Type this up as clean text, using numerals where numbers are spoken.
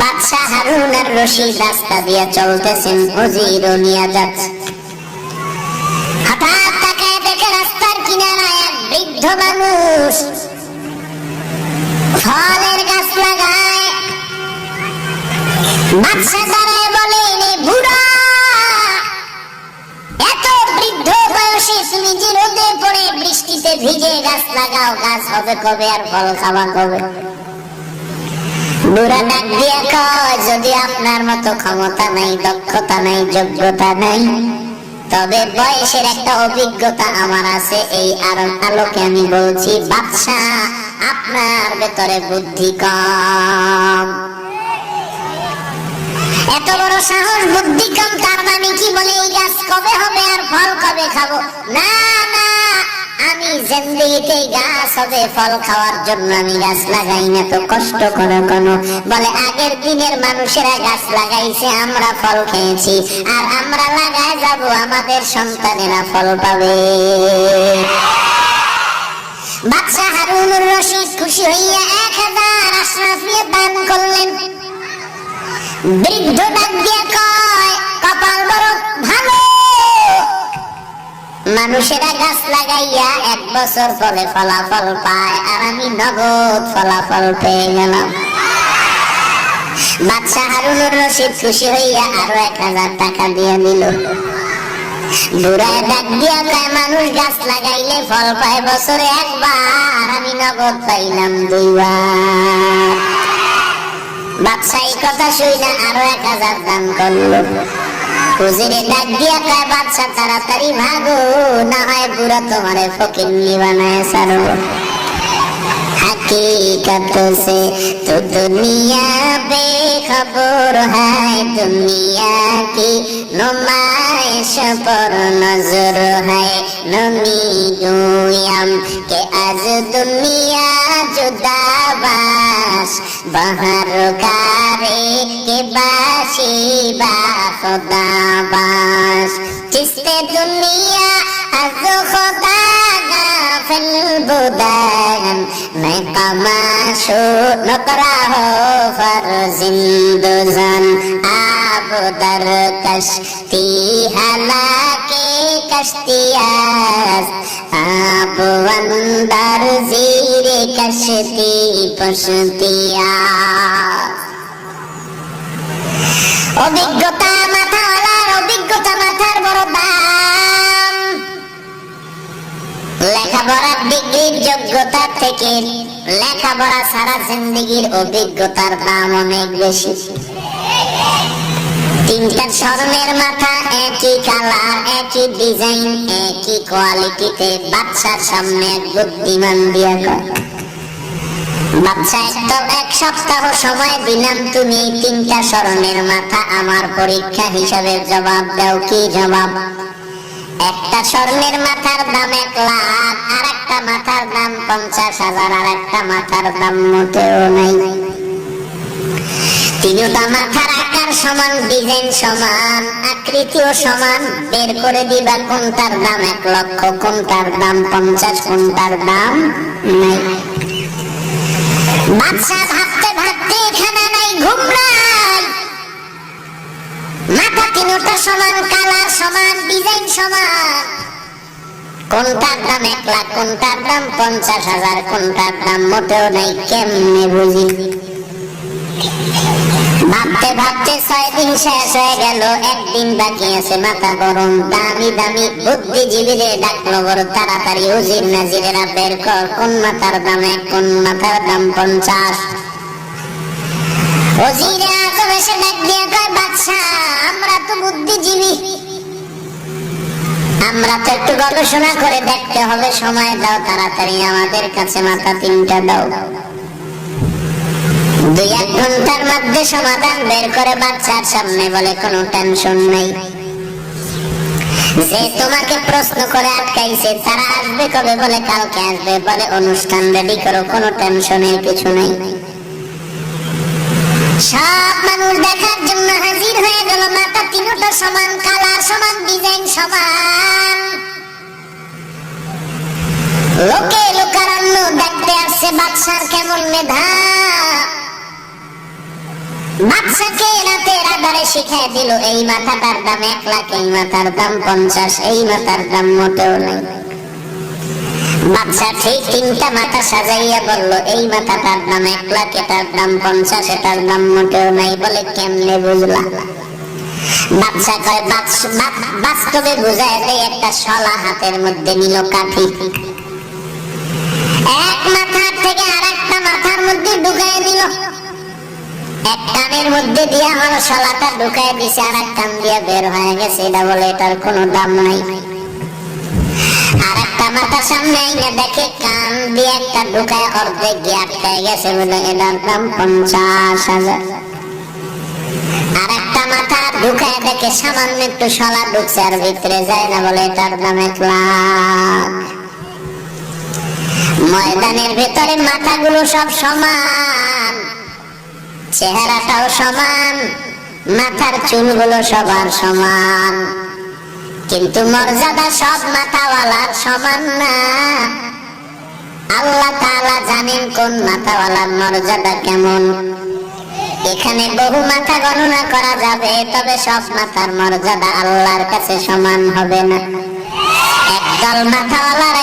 বাদশাহ হারুন আর রশিদ রাস্তা দিয়ে চলতেছেন, ওজিরও নিয়ে যাচ্ছে। হঠাৎ তাকায় দেখে রাস্তার কিনারায় এক বৃদ্ধ মানুষ ফলের গাছ লাগায়। বাদশাহ দাঁড়ায় বলেন, বুড়া, এত বৃদ্ধ বয়সে তুমি যে রোদে পড়ে বৃষ্টিতে ভিজে গাছ লাগাও, গাছ হবে কবে আর ফল খাওয়া কবে? বুড়া ডাক দিয়া কয়, যদি আপনার মতো ক্ষমতা নাই, দক্ষতা নাই, যোগ্যতা নাই, তবে বয়সের একটা অভিজ্ঞতা আমার আছে। এই আলোকে আমি বলছি, বাদশাহ আপনার ভেতরে বুদ্ধি কম। এত বড় সাহস, বুদ্ধি কম, তার মানে কি? বলে এই গাছ কবে হবে আর ফল কবে খাবো? না না, আমি জিন্দেগিতে গাছ হবে ফল খাওয়ার জন্য আমি গাছ লাগাই না, তো কষ্ট করে কোনো? বলে আগের দিনের মানুষেরা গাছ লাগাইছে, আমরা ফল খেয়েছি, আর আমরা লাগায় যাব, আমাদের সন্তানেরা ফল পাবে। বাদশাহ হারুনুর রশিদ খুশি হইয়া 1000 আশরাফিয়া দান করলেন। বৃদ্ধ ডাক দিয়া কয়, কপাল বড় ভালো, মানুষেরা গাছ লাগাইয়া 1 বছর পরে ফলাফল পায়, আর আমি নগদ ফলাফল পেয়ে গেলাম। বাদশাহ হারুনুর রশিদ খুশি হইয়া আরো 1000 টাকা দিয়ে দিল। বুড়ায় ডাক দিয়া কয়, মানুষ গাছ লাগাইলে ফল পায় বছরে 1 বার, আমি নগদ পাইলাম 2 বার। বাদশাহ এই কথা শুনে আরো 1000 দান করলো। হুজুরে ডাক দিয়া কয়, বাদশাহ তাড়াতাড়ি ভাগো, না হয় বুড়া তোমারে ফকিন্নি বানায় ছাড়ো। हकीकत से तो दुनिया बेखबर है, दुनिया की नुमाइश पर नजर है। नमी गोयम के आज दुनिया जुदाबास, बाहर कारे के बाशी बा खुदाबास। जिससे दुनिया आज खुदा बुदान मैं कमाशो नकरा हो फरजिंदुजन, आप दर कश्ती हालाके कश्तियास, आप अंदर जीरे कश्ती पश्तियास। অভিজ্ঞতা মাথাওয়ালার অভিজ্ঞতা মাথার বড় দাম। লেখাপড়ার ডিগ্রির যোগ্যতা থেকে লেখাপড়া সারা জিন্দেগির অভিজ্ঞতার দাম অনেক বেশি। 3টা স্বর্ণের মাথা, একই কালার, একই ডিজাইন, একই কোয়ালিটিতে বাচ্চার সামনে এক বুদ্ধিমান দিয়া কয়, বাচ্চা, 1 সপ্তাহ সময় দিলাম, তুমি 3টা স্বর্ণের মাথা আমার পরীক্ষা হিসাবে জবাব দাও। কি জবাব? একটা স্বর্ণের মাথার দাম 1 লাখ, আর একটা মাথার দাম 50,000, আর একটা মাথার দাম মোটেও নাই। 3টা মাথার আকার সমান, ডিজাইন সমান, আকৃতিও সমান। বের করে দিবা কোনটার দাম 1 লক্ষ, কোনটার দাম 50, কোনটার দাম নাই। বাদশা ভাবতে ভাবতে খানা নাই, ঘুম নাই, মাথা 3টা সমান, কালার সমান, ডিজাইন সমান, কোনটার দাম 1 লাখ, কোনটার দাম 50,000, কোনটার দাম মোটেও নাই, কেমনে বুঝি? ভাবতে ভাবতে 6 দিন শেষ হয়ে গেল, 1 দিন বাকি আছে। মাথা গরম, দামি দামি বুদ্ধিজীবীরে ডাকলো, বড় তাড়াতাড়ি উজির নাজিরেরা বের কর, কোন মাথার দাম 1, কোন মাথার দাম 50। উজিরে আজম এসে ডাক দিয়ে কয়, বাদশাহ, আমরা তো বুদ্ধিজীবী, আমরা তো একটু গবেষণা করে দেখতে হবে, সময় দাও, তাড়াতাড়ি আমাদের কাছে মাথা 3টা দাও। 2-1 ঘন্টার মধ্যে সমাধান বের করে বাচ্চার সামনে বলে, কোনো টেনশন নাই, যে তোমাকে প্রশ্ন করে আটকাইছে তারা আসবে কবে? বলে কালকে আসবে। বলে অনুষ্ঠান রেডি করো, কোনো টেনশনের কিছু নাই। সব মানুষ দেখার জন্য হাজির হয়ে গেল, মাথা 3টা সমান, কালার সমান, ডিজাইন সমান। লোকে লোকারণ্য দেখতে আসছে বাদশার কেমন মেধা। বাদশাকে রাতের আধারে শিখাই দিল এই মাথাটার দাম 1 লাখ, এই মাথার দাম 50, এই মাথার দাম মোটেও নেই। বাদশা ঠিক 3টা মাথা সাজাইয়া বলল এই মাথাটার দাম 1 লাখ, এটার দাম 50, এটার দাম মোটেও নাই। বলে কেমনে বুঝলা? বাদশা কয় বাস্তবে বুঝায় দেয়। একটা শলা হাতের মধ্যে নিল কাঠি, এক মাথার থেকে আরেকটা মাথার মধ্যে ঢুকাই দিল। এক কানের মধ্যে দিয়ে আমার শলাটা ঢুকাই দিছে, আর এক কান দিয়ে বের হয়ে গেছে। এটা বলে এটার কোনো দাম নাই। আর একটা মাথা সামনে আইনা দেখে কান দিয়ে একটা ঢুকায় অর্ধেক গিয়ে আটকায় গেছে, বলে এটার দাম 50,000। আর একটা মাথা ঢুকায় দেখে সামান্য একটু শলা ঢুকছে আর ভিতরে যায় না, বলে এটার দাম 1 লাখ। ময়দানের ভেতরে মাথাগুলো সব সমান, চেহারাটাও সমান, মাথার চুলগুলো সবার সমান, কিন্তু মর্যাদা সব মাথাওয়ালার সমান না। আল্লাহ তাআলা জানেন কোন মাথাওয়ালার মর্যাদা কেমন। এখানে বহু মাথা গণনা করা যাবে, তবে সব মাথার মর্যাদা আল্লাহর কাছে সমান হবে না। একদল মাথাওয়ালার